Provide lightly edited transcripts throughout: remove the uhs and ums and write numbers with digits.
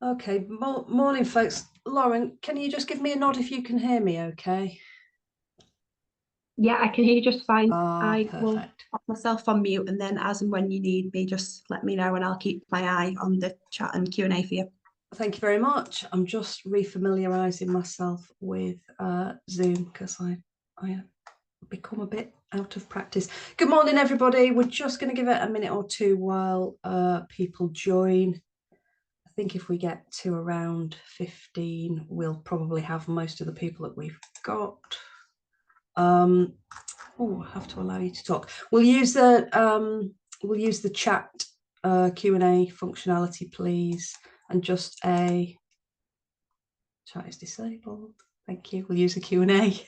Okay, morning, folks. Lauren, can you just give me a nod if you can hear me okay? Yeah, I can hear you just fine. Ah, I will perfect. pop myself on mute, and then as and when you need me, just let me know and I'll keep my eye on the chat and Q&A for you. Thank you very much. I'm just refamiliarizing myself with Zoom because I become a bit out of practice. Good morning, everybody. We're just going to give it a minute or two while people join. I think if we get to around 15, we'll probably have most of the people that we've got. Oh, I have to allow you to talk. We'll use the chat Q&A functionality, please, and just a chat is disabled. Thank you. We'll use the Q&A.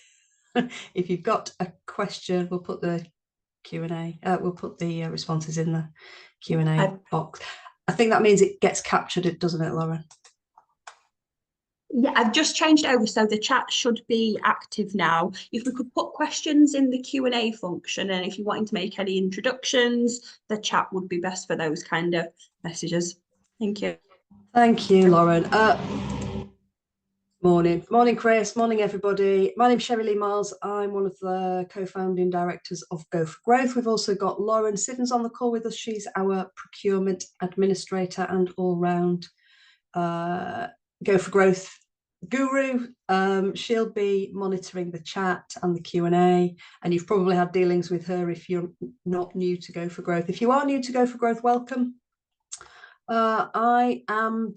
If you've got a question, we'll put the Q&A. We'll put the responses in the Q&A box. I think that means it gets captured, doesn't it, Lauren? Yeah, I've just changed over, so the chat should be active now. If we could put questions in the Q&A function, and if you're wanting to make any introductions, the chat would be best for those kind of messages. Thank you. Thank you, Lauren. Morning, Chris. Morning, everybody. My name's Sherry Lee Miles. I'm one of the co-founding directors of Go for Growth. We've also got Lauren Siddons on the call with us. She's our procurement administrator and all-round Go for Growth guru. She'll be monitoring the chat and the Q&A, and you've probably had dealings with her if you're not new to Go for Growth. If you are new to Go for Growth, welcome. I am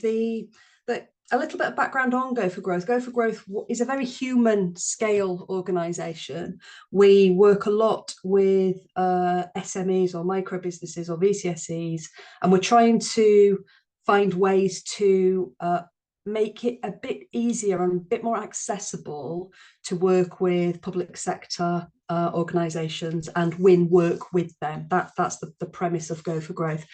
a little bit of background on Go for Growth. Go for Growth is a very human scale organisation. We work a lot with SMEs or micro businesses or VCSEs, and we're trying to find ways to make it a bit easier and a bit more accessible to work with public sector organisations and win work with them. That's the premise of Go for Growth.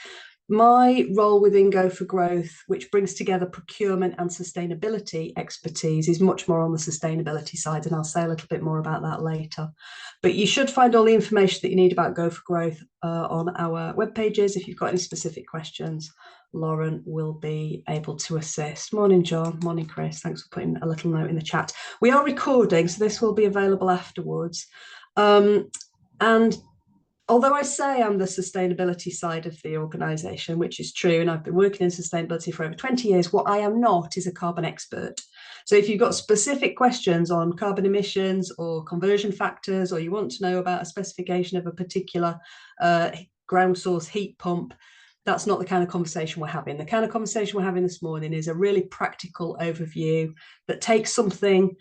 My role within Go for Growth, which brings together procurement and sustainability expertise, is much more on the sustainability side, and I'll say a little bit more about that later. But you should find all the information that you need about Go for Growth on our web pages. If you've got any specific questions, Lauren will be able to assist. Morning, John. Morning, Chris. Thanks for putting a little note in the chat. We are recording, so this will be available afterwards. And although I say I'm the sustainability side of the organisation, which is true, and I've been working in sustainability for over 20 years, what I am not is a carbon expert. So if you've got specific questions on carbon emissions or conversion factors, or you want to know about a specification of a particular ground source heat pump, that's not the kind of conversation we're having. The kind of conversation we're having this morning is a really practical overview that takes something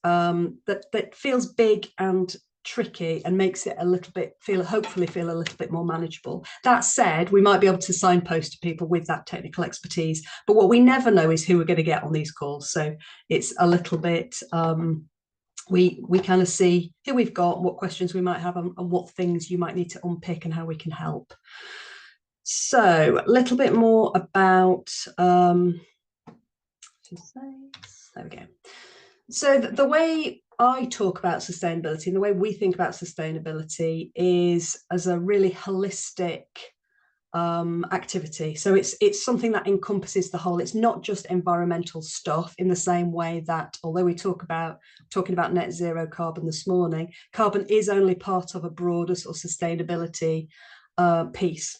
that feels big and tricky and makes it a little bit hopefully feel a little bit more manageable. That said, we might be able to signpost to people with that technical expertise, but what we never know is who we're going to get on these calls. So it's a little bit we kind of see who we've got, what questions we might have, and what things you might need to unpick and how we can help. So a little bit more about there we go. So the way I talk about sustainability and the way we think about sustainability is as a really holistic activity. So it's something that encompasses the whole. It's not just environmental stuff, in the same way that although we talking about net zero carbon this morning, carbon is only part of a broader sort of sustainability piece.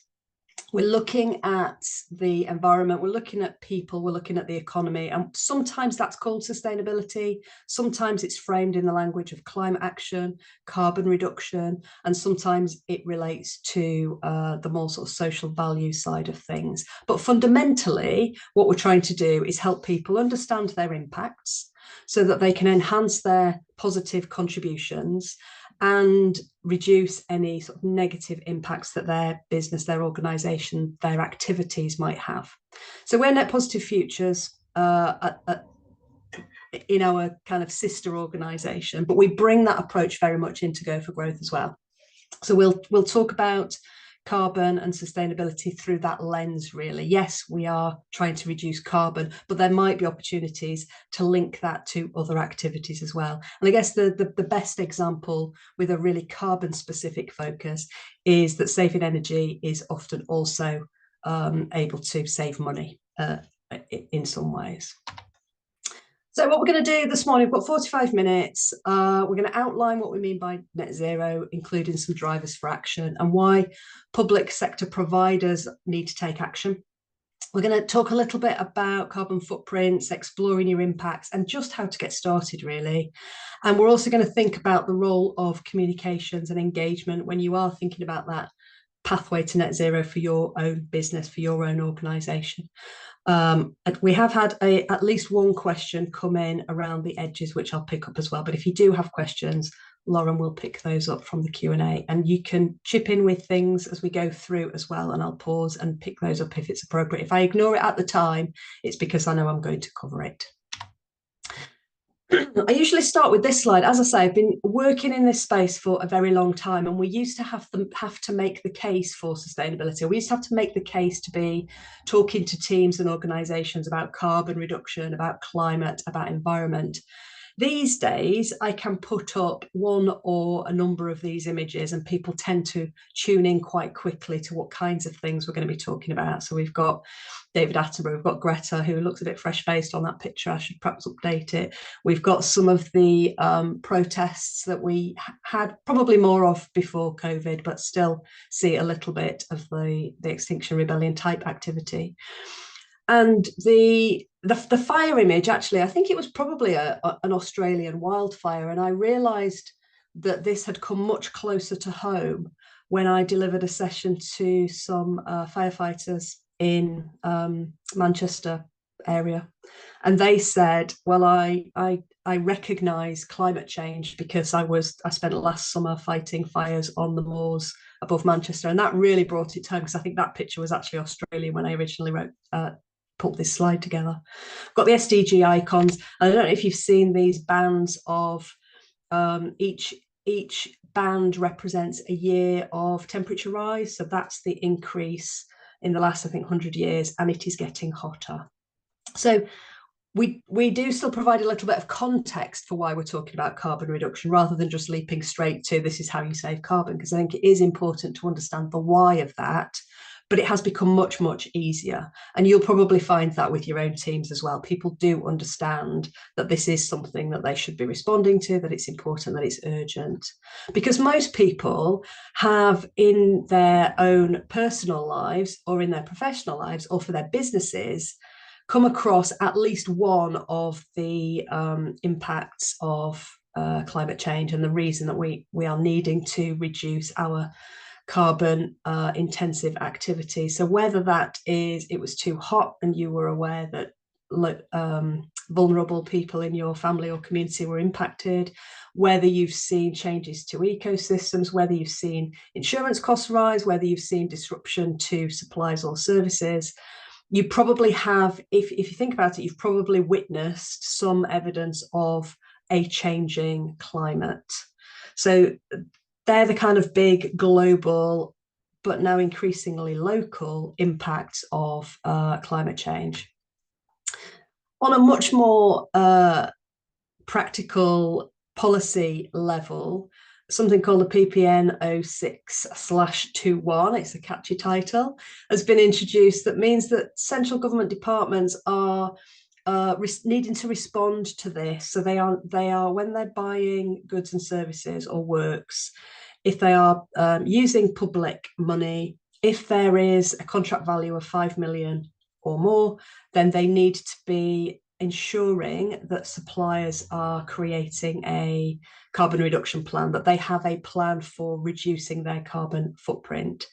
We're looking at the environment, we're looking at people, we're looking at the economy, and sometimes that's called sustainability, sometimes it's framed in the language of climate action, carbon reduction, and sometimes it relates to the more sort of social value side of things. But fundamentally, what we're trying to do is help people understand their impacts so that they can enhance their positive contributions and reduce any sort of negative impacts that their business, their organisation, their activities might have. So we're Net Positive Futures in our kind of sister organisation, but we bring that approach very much into Go for Growth as well. So we'll talk about carbon and sustainability through that lens, really. Yes, we are trying to reduce carbon, but there might be opportunities to link that to other activities as well. And I guess the best example with a really carbon specific focus is that saving energy is often also able to save money. in some ways. So what we're going to do this morning, we've got 45 minutes. We're going to outline what we mean by net zero, including some drivers for action and why public sector providers need to take action. We're going to talk a little bit about carbon footprints, exploring your impacts, and just how to get started, really. And we're also going to think about the role of communications and engagement when you are thinking about that pathway to net zero for your own business, for your own organisation. We have had at least one question come in around the edges, which I'll pick up as well. But if you do have questions, Lauren will pick those up from the Q&A, and you can chip in with things as we go through as well, and I'll pause and pick those up if it's appropriate. If I ignore it at the time, it's because I know I'm going to cover it. I usually start with this slide. As I say, I've been working in this space for a very long time, and we used to have to make the case for sustainability. We used to have to make the case to be talking to teams and organisations about carbon reduction, about climate, about environment. These days, I can put up one or a number of these images and people tend to tune in quite quickly to what kinds of things we're going to be talking about. So we've got David Attenborough, we've got Greta, who looks a bit fresh-faced on that picture. I should perhaps update it. We've got some of the protests that we had probably more of before COVID, but still see a little bit of the Extinction Rebellion type activity. And the fire image, actually, I think it was probably an Australian wildfire. And I realised that this had come much closer to home when I delivered a session to some firefighters in Manchester area. And they said, well, I recognise climate change because I spent last summer fighting fires on the moors above Manchester. And that really brought it home, because I think that picture was actually Australian when I originally put this slide together. Got the SDG icons. I don't know if you've seen these bands of each band represents a year of temperature rise. So that's the increase in the last, I think, 100 years, and it is getting hotter. So we do still provide a little bit of context for why we're talking about carbon reduction, rather than just leaping straight to this is how you save carbon, because I think it is important to understand the why of that. But it has become much, much easier. And you'll probably find that with your own teams as well. People do understand that this is something that they should be responding to, that it's important, that it's urgent. Because most people have in their own personal lives or in their professional lives or for their businesses come across at least one of the impacts of climate change and the reason that we are needing to reduce our carbon intensive activity. So whether that is it was too hot and you were aware that vulnerable people in your family or community were impacted, whether you've seen changes to ecosystems, whether you've seen insurance costs rise, whether you've seen disruption to supplies or services, you probably have, if you think about it, you've probably witnessed some evidence of a changing climate. So they're the kind of big global, but now increasingly local impacts of climate change. On a much more practical policy level, something called the PPN 06/21, it's a catchy title, has been introduced that means that central government departments are needing to respond to this. So they are when they're buying goods and services or works, if they are using public money, if there is a contract value of 5 million or more, then they need to be ensuring that suppliers are creating a carbon reduction plan, that they have a plan for reducing their carbon footprint.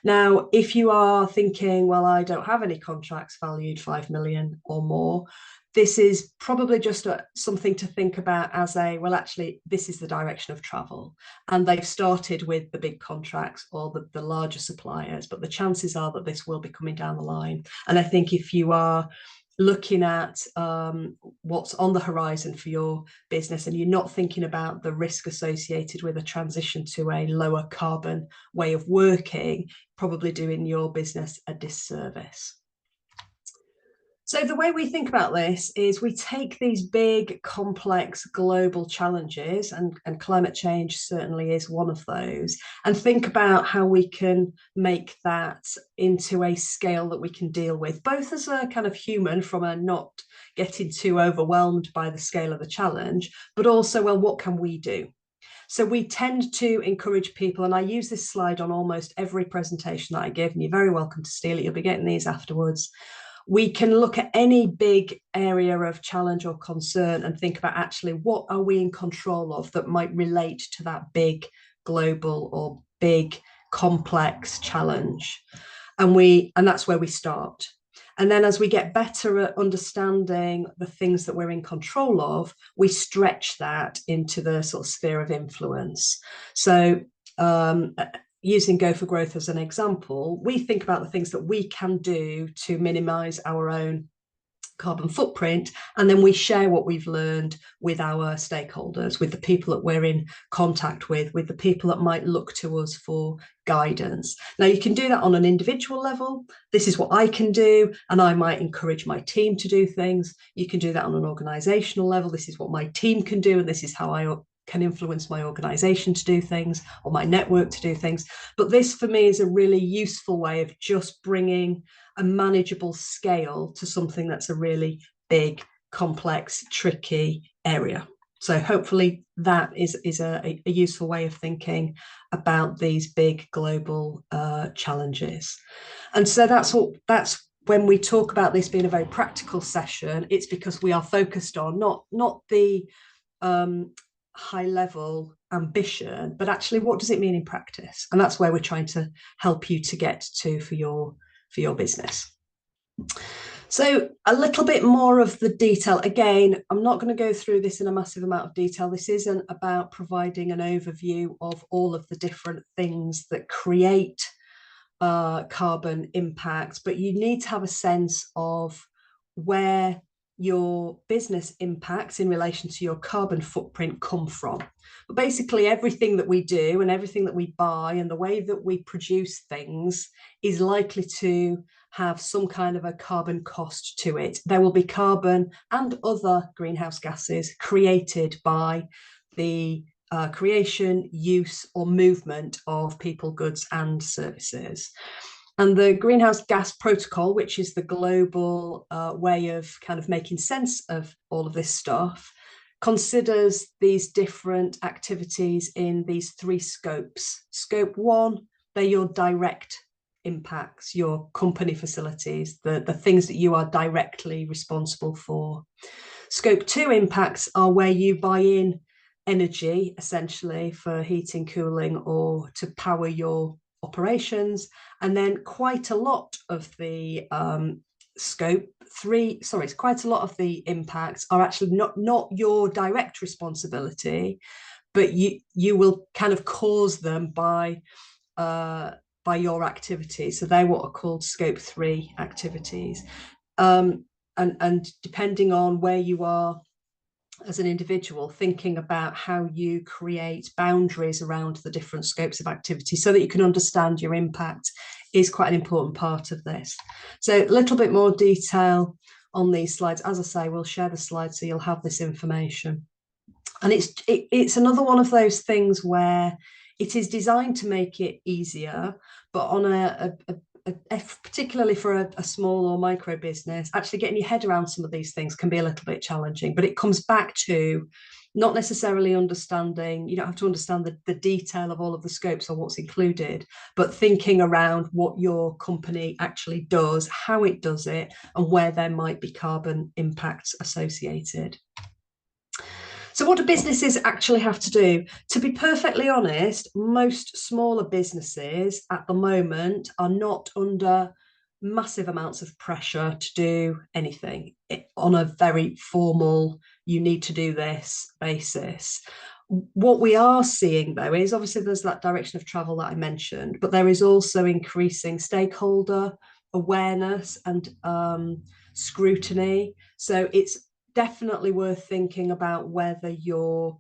Now, if you are thinking, well, I don't have any contracts valued 5 million or more, this is probably just something to think about as a, well, actually, this is the direction of travel. And they've started with the big contracts or the larger suppliers, but the chances are that this will be coming down the line. And I think if you are looking at what's on the horizon for your business and you're not thinking about the risk associated with a transition to a lower carbon way of working, probably doing your business a disservice. So the way we think about this is we take these big, complex global challenges, and climate change certainly is one of those, and think about how we can make that into a scale that we can deal with, both as a kind of human from a not getting too overwhelmed by the scale of the challenge, but also, well, what can we do? So we tend to encourage people, and I use this slide on almost every presentation that I give, and you're very welcome to steal it. You'll be getting these afterwards. We can look at any big area of challenge or concern and think about actually what are we in control of that might relate to that big global or big complex challenge. And that's where we start. And then as we get better at understanding the things that we're in control of, we stretch that into the sort of sphere of influence. So using Go for Growth as an example, we think about the things that we can do to minimize our own carbon footprint, and then we share what we've learned with our stakeholders, with the people that we're in contact with the people that might look to us for guidance. Now, you can do that on an individual level. This is what I can do, and I might encourage my team to do things. You can do that on an organizational level. This is what my team can do, and this is how I can influence my organization to do things, or my network to do things. But this for me is a really useful way of just bringing a manageable scale to something that's a really big, complex, tricky area. So hopefully that is a useful way of thinking about these big global challenges. And so that's when we talk about this being a very practical session, it's because we are focused on not the high level ambition, but actually what does it mean in practice? And that's where we're trying to help you to get to for your business. So a little bit more of the detail. Again, I'm not going to go through this in a massive amount of detail. This isn't about providing an overview of all of the different things that create carbon impacts, but you need to have a sense of where your business impacts in relation to your carbon footprint come from. But basically everything that we do and everything that we buy and the way that we produce things is likely to have some kind of a carbon cost to it. There will be carbon and other greenhouse gases created by the creation, use, or movement of people, goods, and services. And the Greenhouse Gas Protocol, which is the global way of kind of making sense of all of this stuff, considers these different activities in these three scopes. Scope 1, they're your direct impacts, your company facilities, the things that you are directly responsible for. Scope 2 impacts are where you buy in energy, essentially, for heating, cooling, or to power your operations. And then quite a lot of the quite a lot of the impacts are actually not your direct responsibility, but you will kind of cause them by your activities. So they're what are called scope 3 activities. And depending on where you are as an individual, thinking about how you create boundaries around the different scopes of activity so that you can understand your impact is quite an important part of this. So a little bit more detail on these slides. As I say, we'll share the slides so you'll have this information. And it's another one of those things where it is designed to make it easier, but on particularly for a small or micro business, actually getting your head around some of these things can be a little bit challenging. But it comes back to not necessarily understanding, you don't have to understand the detail of all of the scopes or what's included, but thinking around what your company actually does, how it does it, and where there might be carbon impacts associated. So what do businesses actually have to do? To be perfectly honest, most smaller businesses at the moment are not under massive amounts of pressure to do anything on a very formal, you need to do this basis. What we are seeing, though, is obviously there's that direction of travel that I mentioned, but there is also increasing stakeholder awareness and scrutiny. So it's definitely worth thinking about whether your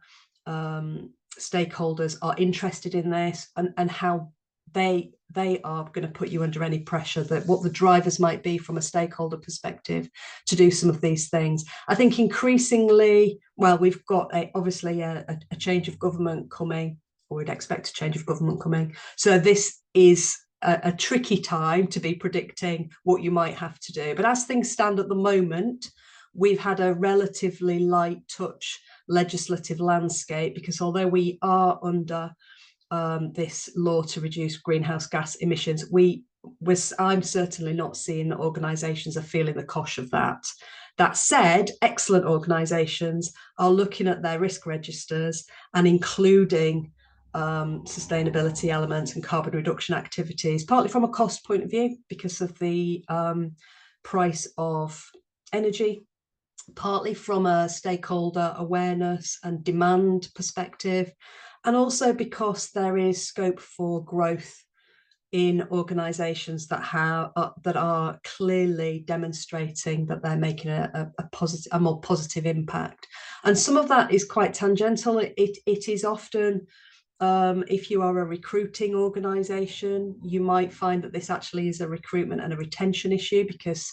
stakeholders are interested in this and how they they are going to put you under any pressure, that what the drivers might be from a stakeholder perspective to do some of these things. I think increasingly, well, we've got obviously a change of government coming, or we'd expect a change of government coming. So this is a tricky time to be predicting what you might have to do. But as things stand at the moment, we've had a relatively light touch legislative landscape, because although we are under this law to reduce greenhouse gas emissions, I'm certainly not seeing that organisations are feeling the cosh of that. That said, excellent organisations are looking at their risk registers and including sustainability elements and carbon reduction activities, partly from a cost point of view because of the price of energy, partly from a stakeholder awareness and demand perspective, and also because there is scope for growth in organisations that are clearly demonstrating that they're making a more positive impact. And some of that is quite tangential. It is often, if you are a recruiting organisation, you might find that this actually is a recruitment and a retention issue, because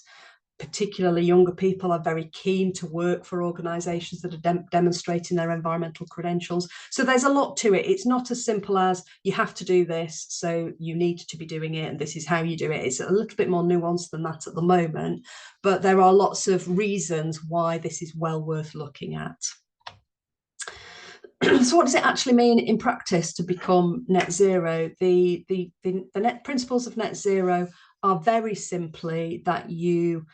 particularly younger people are very keen to work for organisations that are demonstrating their environmental credentials. So there's a lot to it. It's not as simple as you have to do this, so you need to be doing it, and this is how you do it. It's a little bit more nuanced than that at the moment, but there are lots of reasons why this is well worth looking at. So what does it actually mean in practice to become net zero? The net principles of net zero are very simply that you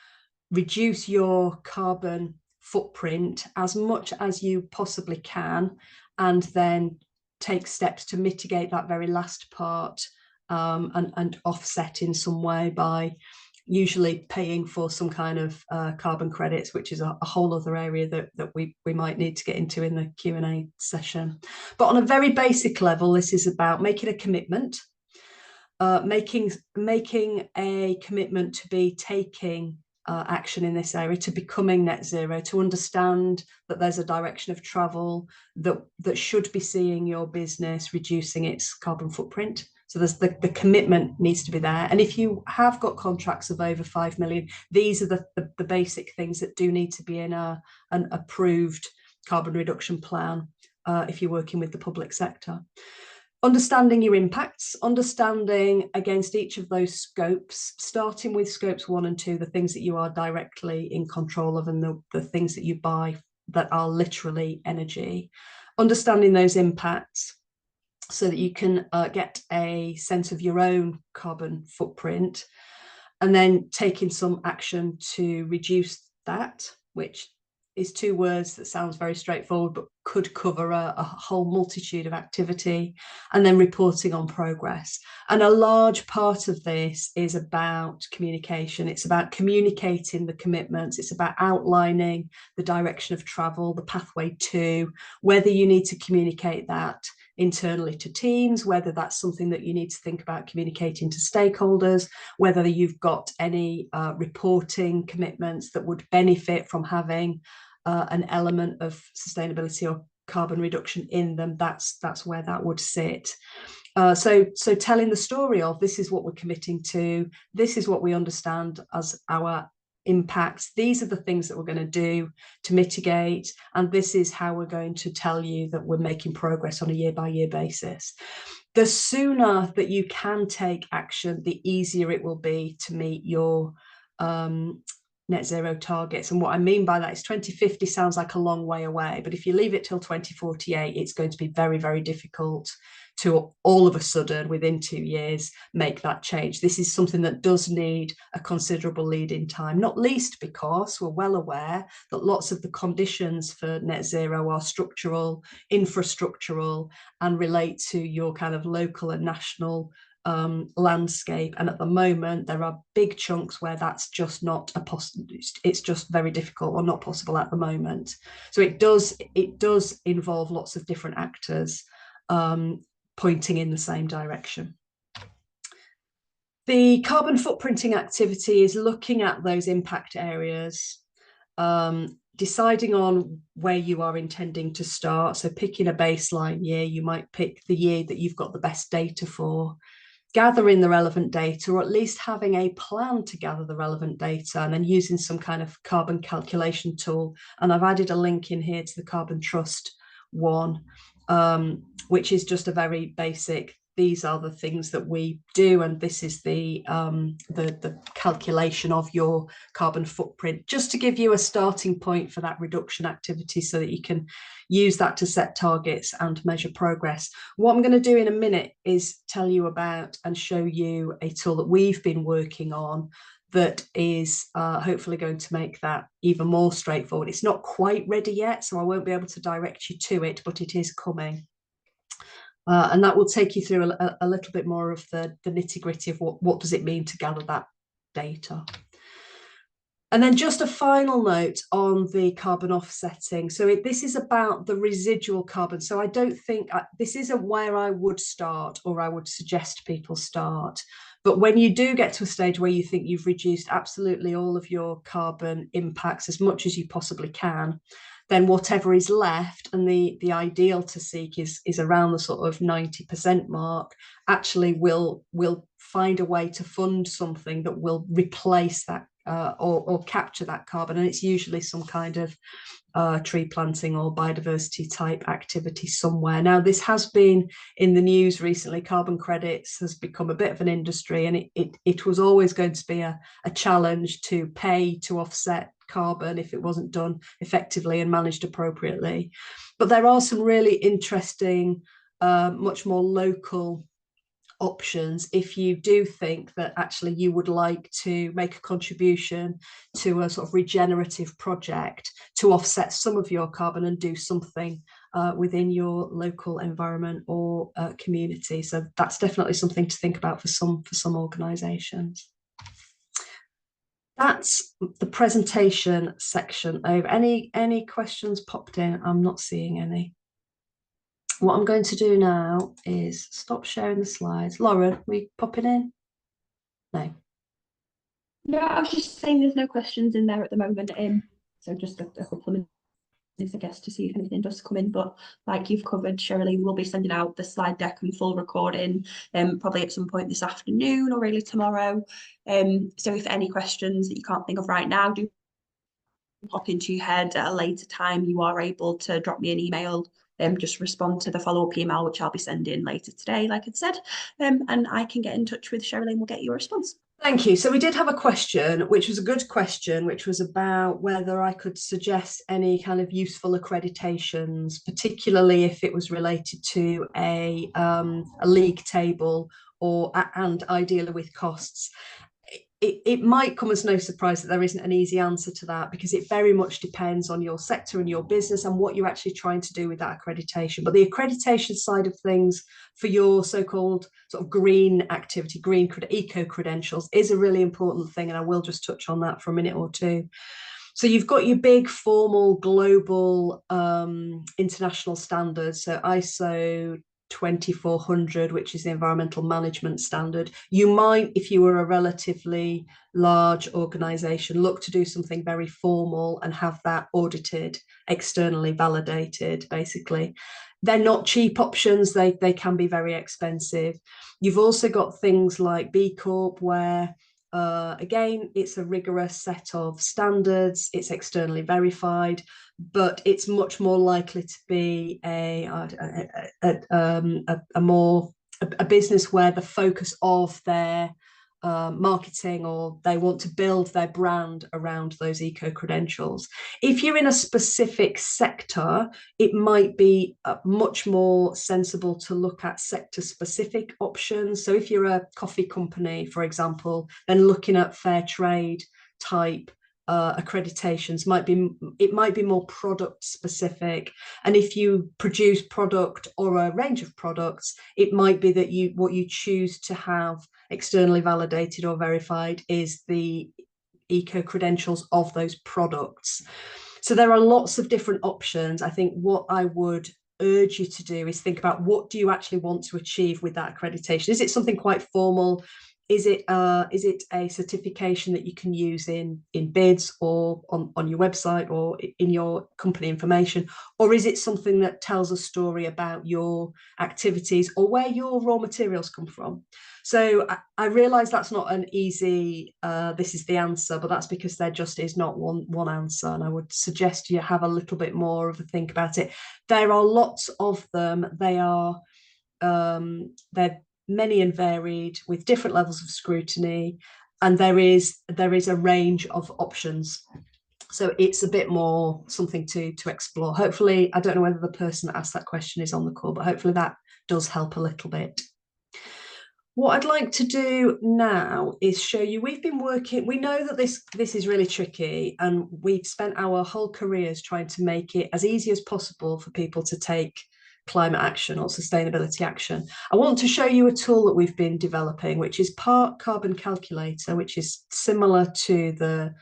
reduce your carbon footprint as much as you possibly can, and then take steps to mitigate that very last part, and offset in some way by usually paying for some kind of carbon credits, which is a whole other area that we might need to get into in the Q&A session. But on a very basic level, this is about making a commitment, making a commitment to be taking action in this area, to becoming net zero, to understand that there's a direction of travel that should be seeing your business reducing its carbon footprint. So there's the commitment needs to be there. And if you have got contracts of over 5 million, these are the basic things that do need to be in an approved carbon reduction plan if you're working with the public sector. Understanding your impacts, understanding against each of those scopes, starting with scopes 1 and 2, the things that you are directly in control of, and the things that you buy that are literally energy. Understanding those impacts so that you can get a sense of your own carbon footprint, and then taking some action to reduce that, which is 2 words that sounds very straightforward, but could cover a whole multitude of activity, and then reporting on progress. And a large part of this is about communication. It's about communicating the commitments. It's about outlining the direction of travel, the pathway to, whether you need to communicate that internally to teams, whether that's something that you need to think about communicating to stakeholders, whether you've got any reporting commitments that would benefit from having an element of sustainability or carbon reduction in them. That's where that would sit. So telling the story of, this is what we're committing to, this is what we understand as our impacts, these are the things that we're going to do to mitigate, and this is how we're going to tell you that we're making progress on a year-by-year basis. The sooner that you can take action, the easier it will be to meet your net zero targets. And what I mean by that is 2050 sounds like a long way away, but if you leave it till 2048, it's going to be very, very difficult to all of a sudden within 2 years make that change. This is something that does need a considerable lead in time, not least because we're well aware that lots of the conditions for net zero are structural, infrastructural, and relate to your kind of local and national landscape. And at the moment there are big chunks where that's just not it's just very difficult or not possible at the moment. So it does involve lots of different actors pointing in the same direction. The carbon footprinting activity is looking at those impact areas, deciding on where you are intending to start. So picking a baseline year, you might pick the year that you've got the best data for, gathering the relevant data, or at least having a plan to gather the relevant data, and then using some kind of carbon calculation tool. And I've added a link in here to the Carbon Trust one, which is just a very basic, these are the things that we do, and this is the calculation of your carbon footprint, just to give you a starting point for that reduction activity so that you can use that to set targets and measure progress. What I'm going to do in a minute is tell you about and show you a tool that we've been working on that is hopefully going to make that even more straightforward. It's not quite ready yet, so I won't be able to direct you to it, but it is coming. And that will take you through a little bit more of the nitty-gritty of what does it mean to gather that data. And then just a final note on the carbon offsetting. So this is about the residual carbon. So I don't think, this isn't where I would start or I would suggest people start. But when you do get to a stage where you think you've reduced absolutely all of your carbon impacts as much as you possibly can, then whatever is left, and the ideal to seek is around the sort of 90% mark, actually will find a way to fund something that will replace that or capture that carbon. And it's usually some kind of tree planting or biodiversity type activity somewhere. Now, this has been in the news recently. Carbon credits has become a bit of an industry, and it was always going to be a challenge to pay to offset carbon if it wasn't done effectively and managed appropriately. But there are some really interesting, much more local options if you do think that actually you would like to make a contribution to a sort of regenerative project to offset some of your carbon and do something within your local environment or community. So that's definitely something to think about for some organisations. That's the presentation section over. Any questions popped in? I'm not seeing any. What I'm going to do now is stop sharing the slides. Lauren, we popping in? No. No, I was just saying there's no questions in there at the moment. So just a couple of minutes, I guess, to see if anything does come in. But like you've covered, Shirley, we'll be sending out the slide deck and full recording probably at some point this afternoon or really tomorrow. So if any questions that you can't think of right now do pop into your head at a later time, you are able to drop me an email. Just respond to the follow-up email, which I'll be sending later today, like I said, and I can get in touch with Shirley and we'll get you a response. Thank you. So we did have a question, which was a good question, which was about whether I could suggest any kind of useful accreditations, particularly if it was related to a league table and ideally with costs. It might come as no surprise that there isn't an easy answer to that, because it very much depends on your sector and your business and what you're actually trying to do with that accreditation. But the accreditation side of things for your so-called sort of green activity, eco credentials, is a really important thing, and I will just touch on that for a minute or two. So you've got your big formal global international standards, so ISO 2400, which is the environmental management standard. You might, if you were a relatively large organization, look to do something very formal and have that audited, externally validated, basically. They're not cheap options. They can be very expensive. You've also got things like B Corp, where again, it's a rigorous set of standards, it's externally verified, but it's much more likely to be a business where the focus of their marketing, or they want to build their brand around those eco credentials. If you're in a specific sector, it might be much more sensible to look at sector specific options. So if you're a coffee company, for example, then looking at fair trade type accreditations might be more product specific. And if you produce product or a range of products, it might be that what you choose to have externally validated or verified is the eco credentials of those products. So there are lots of different options. I think what I would urge you to do is think about, what do you actually want to achieve with that accreditation? Is it something quite formal? Is it a certification that you can use in bids or on your website or in your company information? Or is it something that tells a story about your activities or where your raw materials come from? So I realise that's not an easy, this is the answer, but that's because there just is not one answer. And I would suggest you have a little bit more of a think about it. There are lots of them. They're many and varied with different levels of scrutiny, and there is a range of options. So it's a bit more something to explore. Hopefully, I don't know whether the person that asked that question is on the call, but hopefully that does help a little bit. What I'd like to do now is show you, we've been working, we know that this is really tricky, and we've spent our whole careers trying to make it as easy as possible for people to take climate action or sustainability action. I want to show you a tool that we've been developing, which is part Carbon Calculator, which is similar to the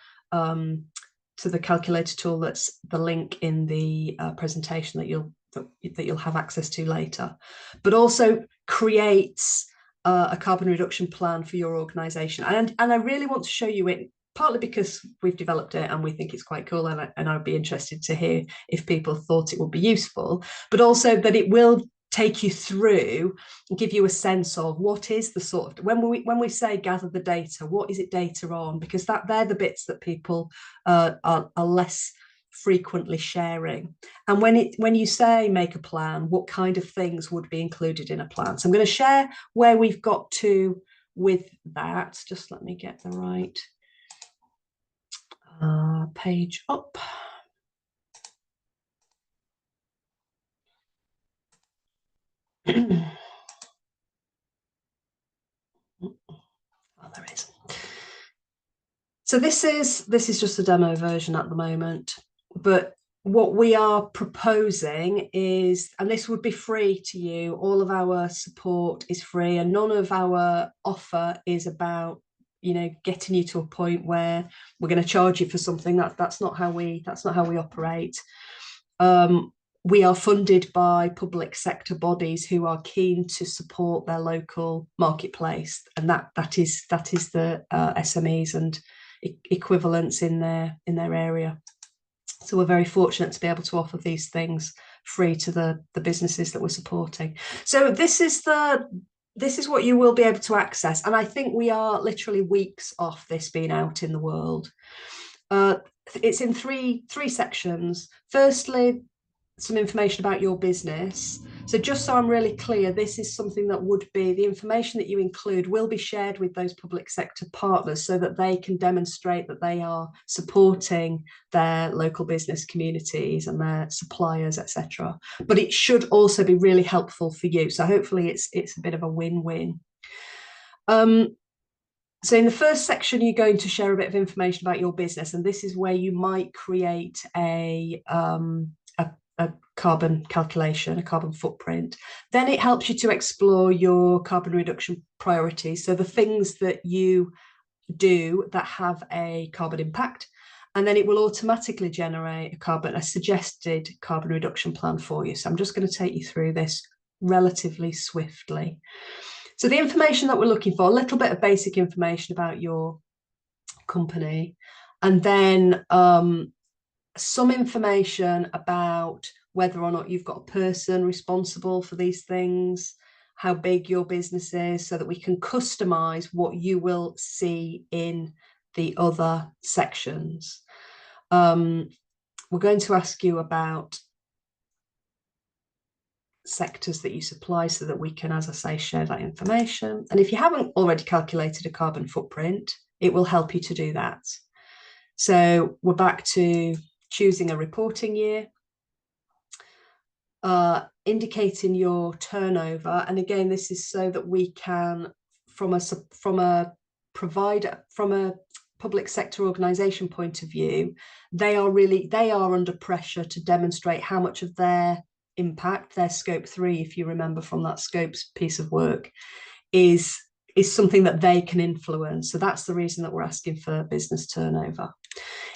calculator tool that's the link in the presentation that you'll have access to later, but also creates a carbon reduction plan for your organisation. And I really want to show you it, partly because we've developed it and we think it's quite cool, and I'd be interested to hear if people thought it would be useful, but also that it will take you through and give you a sense of what is the sort of, when we say gather the data, what is it data on? Because they're the bits that people are less frequently sharing. And when you say make a plan, what kind of things would be included in a plan? So I'm going to share where we've got to with that. Just let me get the right page up. Oh, there is. So this is just a demo version at the moment, but what we are proposing is, and this would be free to you, all of our support is free, and none of our offer is about, you know, getting you to a point where we're going to charge you for something. That's not how we operate. We are funded by public sector bodies who are keen to support their local marketplace, and that is the SMEs and equivalents in their area. So we're very fortunate to be able to offer these things free to the businesses that we're supporting. So this is what you will be able to access, and I think we are literally weeks off this being out in the world. It's in three sections. Firstly, some information about your business. So just so I'm really clear, this is something that would be, the information that you include will be shared with those public sector partners so that they can demonstrate that they are supporting their local business communities and their suppliers, etc. But it should also be really helpful for you. So hopefully it's a bit of a win-win. So in the first section, you're going to share a bit of information about your business, and this is where you might create a carbon calculation, a carbon footprint. Then it helps you to explore your carbon reduction priorities, so the things that you do that have a carbon impact, and then it will automatically generate a suggested carbon reduction plan for you. So I'm just going to take you through this relatively swiftly. So the information that we're looking for, a little bit of basic information about your company, and then some information about whether or not you've got a person responsible for these things, how big your business is, so that we can customize what you will see in the other sections. We're going to ask you about sectors that you supply so that we can, as I say, share that information. And if you haven't already calculated a carbon footprint, it will help you to do that. So we're back to choosing a reporting year, indicating your turnover. And again, this is so that we can, from a provider, from a public sector organisation point of view, they are under pressure to demonstrate how much of their impact, their scope 3, if you remember from that scopes piece of work, is something that they can influence. So that's the reason that we're asking for business turnover.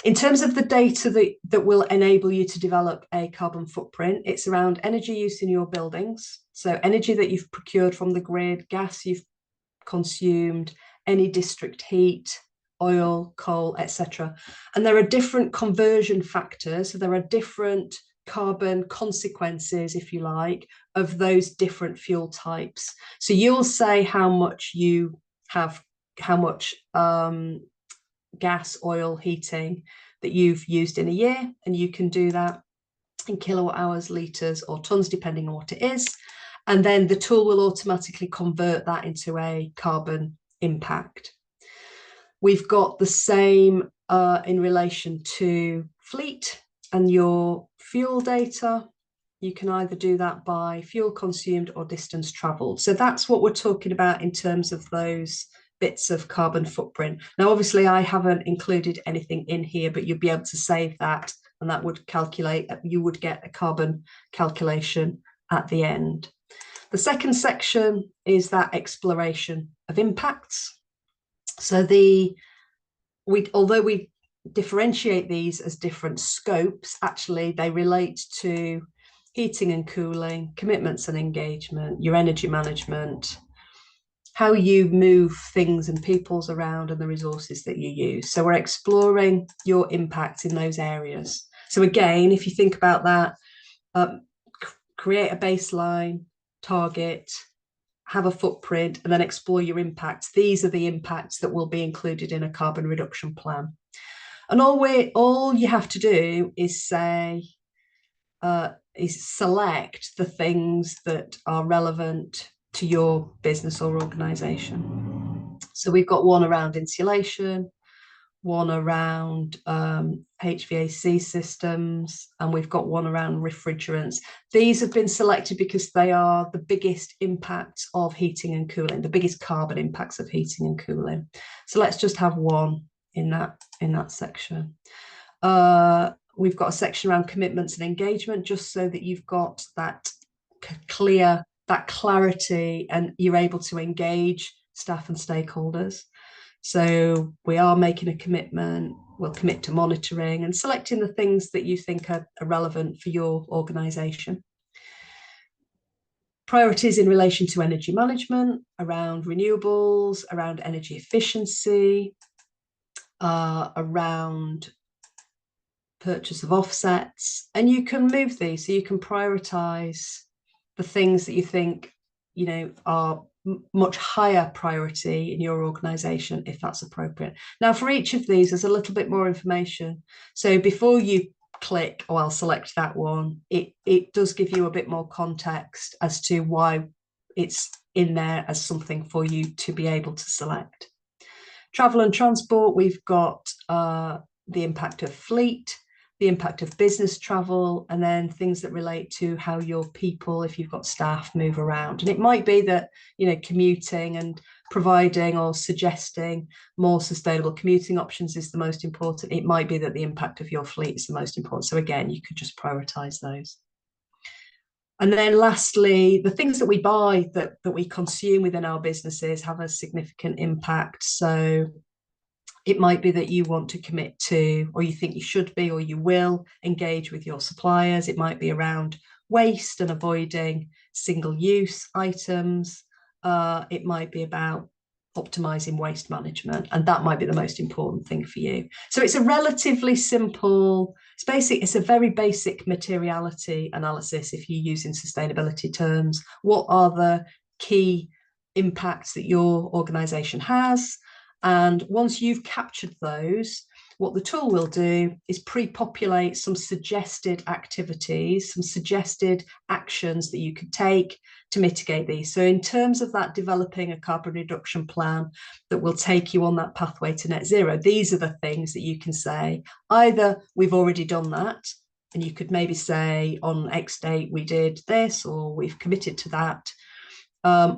In terms of the data that will enable you to develop a carbon footprint, it's around energy use in your buildings. So energy that you've procured from the grid, gas you've consumed, any district heat, oil, coal, etc. And there are different conversion factors. So there are different carbon consequences, if you like, of those different fuel types. So you'll say how much you have, how much gas, oil, heating that you've used in a year, and you can do that in kilowatt hours, litres or tonnes, depending on what it is. And then the tool will automatically convert that into a carbon impact. We've got the same in relation to fleet and your fuel data. You can either do that by fuel consumed or distance travelled. So that's what we're talking about in terms of those bits of carbon footprint. Now, obviously, I haven't included anything in here, but you'll be able to save that, and that would calculate, you would get a carbon calculation at the end. The second section is that exploration of impacts. So although we differentiate these as different scopes, actually they relate to heating and cooling, commitments and engagement, your energy management, how you move things and peoples around, and the resources that you use. So we're exploring your impact in those areas. So again, if you think about that, create a baseline, target, have a footprint, and then explore your impacts. These are the impacts that will be included in a carbon reduction plan. And all you have to do is say, select the things that are relevant to your business or organization. So we've got one around insulation, one around HVAC systems, and we've got one around refrigerants. These have been selected because they are the biggest impacts of heating and cooling, the biggest carbon impacts of heating and cooling. So let's just have one in that section. We've got a section around commitments and engagement, just so that you've got that clear, that clarity, and you're able to engage staff and stakeholders. So we are making a commitment, we'll commit to monitoring and selecting the things that you think are relevant for your organisation. Priorities in relation to energy management, around renewables, around energy efficiency, around purchase of offsets, and you can move these, so you can prioritise the things that you think, you know, are much higher priority in your organisation, if that's appropriate. Now, for each of these, there's a little bit more information. So before you click, oh, I'll select that one, it does give you a bit more context as to why it's in there as something for you to be able to select. Travel and transport, we've got the impact of fleet, the impact of business travel, and then things that relate to how your people, if you've got staff, move around. And it might be that, you know, commuting and providing or suggesting more sustainable commuting options is the most important. It might be that the impact of your fleet is the most important. So again, you could just prioritize those. And then lastly, the things that we buy, that we consume within our businesses, have a significant impact. So it might be that you want to commit to, or you think you should be, or you will engage with your suppliers. It might be around waste and avoiding single-use items. It might be about optimizing waste management, and that might be the most important thing for you. So it's a relatively simple, it's a very basic materiality analysis if you're using sustainability terms. What are the key impacts that your organization has? And once you've captured those, what the tool will do is pre-populate some suggested activities, some suggested actions that you could take to mitigate these. So in terms of that, developing a carbon reduction plan that will take you on that pathway to net zero, these are the things that you can say. Either we've already done that, and you could maybe say on X date we did this, or we've committed to that,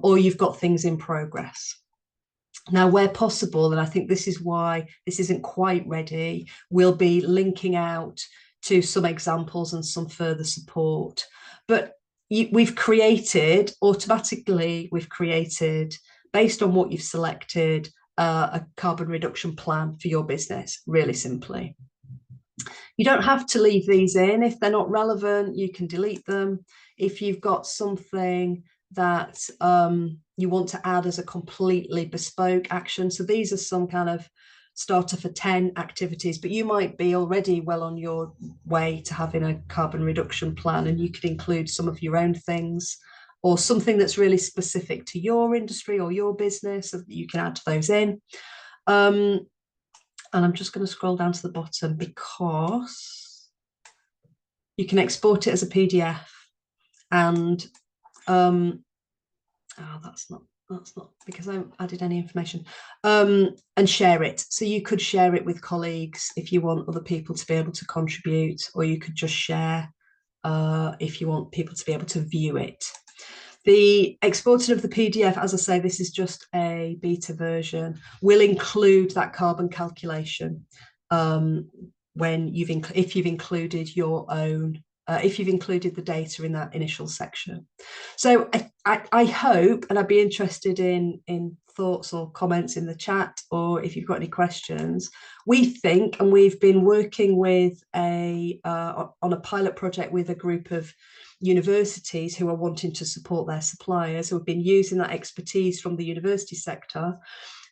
or you've got things in progress. Now, where possible, and I think this is why this isn't quite ready, we'll be linking out to some examples and some further support. But we've created, based on what you've selected, a carbon reduction plan for your business, really simply. You don't have to leave these in. If they're not relevant, you can delete them. If you've got something that you want to add as a completely bespoke action. So these are some kind of starter for 10 activities, but you might be already well on your way to having a carbon reduction plan, and you could include some of your own things or something that's really specific to your industry or your business, so that you can add those in. And I'm just going to scroll down to the bottom because you can export it as a PDF, and that's not because I haven't added any information, and share it. So you could share it with colleagues if you want other people to be able to contribute, or you could just share if you want people to be able to view it. The exporting of the PDF, as I say, this is just a beta version, will include that carbon calculation when if you've included your own, if you've included the data in that initial section. So I hope, and I'd be interested in thoughts or comments in the chat, or if you've got any questions. We think, and we've been working with on a pilot project with a group of universities who are wanting to support their suppliers, who have been using that expertise from the university sector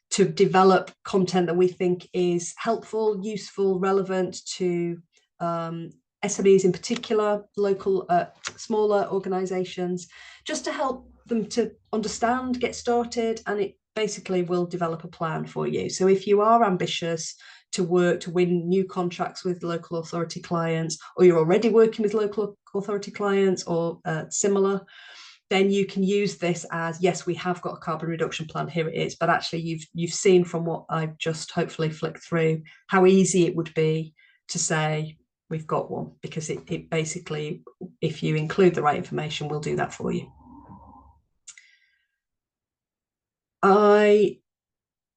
to develop content that we think is helpful, useful, relevant to SMEs in particular, local, smaller organisations, just to help them to understand, get started, and it basically will develop a plan for you. So if you are ambitious to work to win new contracts with local authority clients, or you're already working with local authority clients or similar, then you can use this as, yes, we have got a carbon reduction plan, here it is, but actually you've seen from what I've just hopefully flicked through how easy it would be to say we've got one, because it basically, if you include the right information, will do that for you.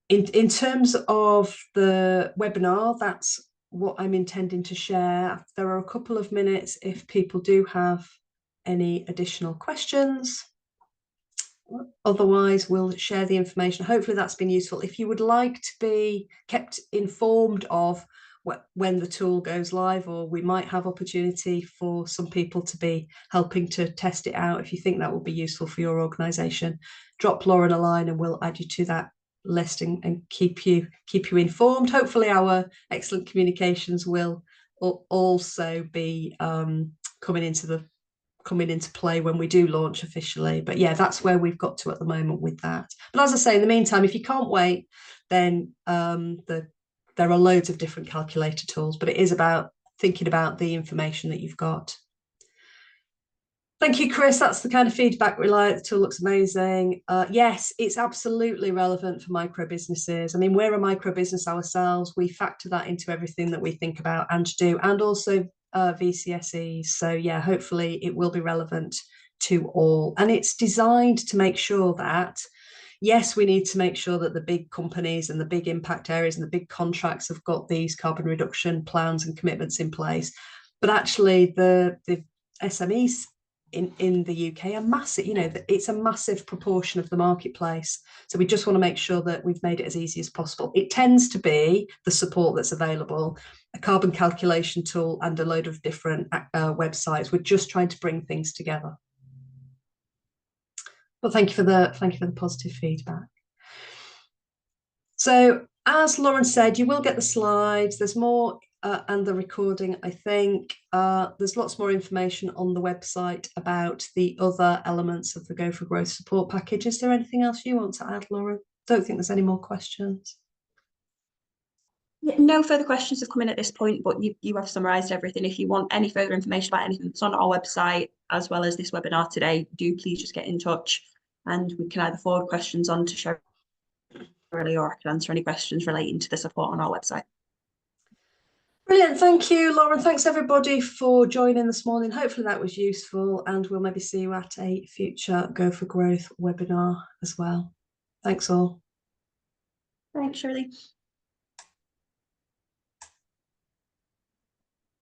In terms of the webinar, that's what I'm intending to share. There are a couple of minutes if people do have any additional questions. Otherwise, we'll share the information. Hopefully that's been useful. If you would like to be kept informed of when the tool goes live, or we might have opportunity for some people to be helping to test it out, if you think that will be useful for your organisation, drop Lauren a line and we'll add you to that list and keep you informed. Hopefully our excellent communications will also be coming into play when we do launch officially. But yeah, that's where we've got to at the moment with that. But as I say, in the meantime, if you can't wait, then there are loads of different calculator tools, but it is about thinking about the information that you've got. Thank you, Chris. That's the kind of feedback we like. The tool looks amazing. Yes, it's absolutely relevant for micro businesses. I mean, we're a micro business ourselves. We factor that into everything that we think about and do, and also VCSEs. So yeah, hopefully it will be relevant to all. And it's designed to make sure that, yes, we need to make sure that the big companies and the big impact areas and the big contracts have got these carbon reduction plans and commitments in place. But actually the SMEs in the UK are massive, it's a massive proportion of the marketplace. So we just want to make sure that we've made it as easy as possible. It tends to be the support that's available, a carbon calculation tool and a load of different websites. We're just trying to bring things together. Well, thank you for the positive feedback. So as Lauren said, you will get the slides. There's more and the recording, I think. There's lots more information on the website about the other elements of the Go for Growth support package. Is there anything else you want to add, Lauren? Don't think there's any more questions. No further questions have come in at this point, but you have summarised everything. If you want any further information about anything that's on our website, as well as this webinar today, do please just get in touch and we can either forward questions on to Shirley, or I can answer any questions relating to the support on our website. Brilliant. Thank you, Lauren. Thanks everybody for joining this morning. Hopefully that was useful, and we'll maybe see you at a future Go for Growth webinar as well. Thanks all. Thanks, Shirley.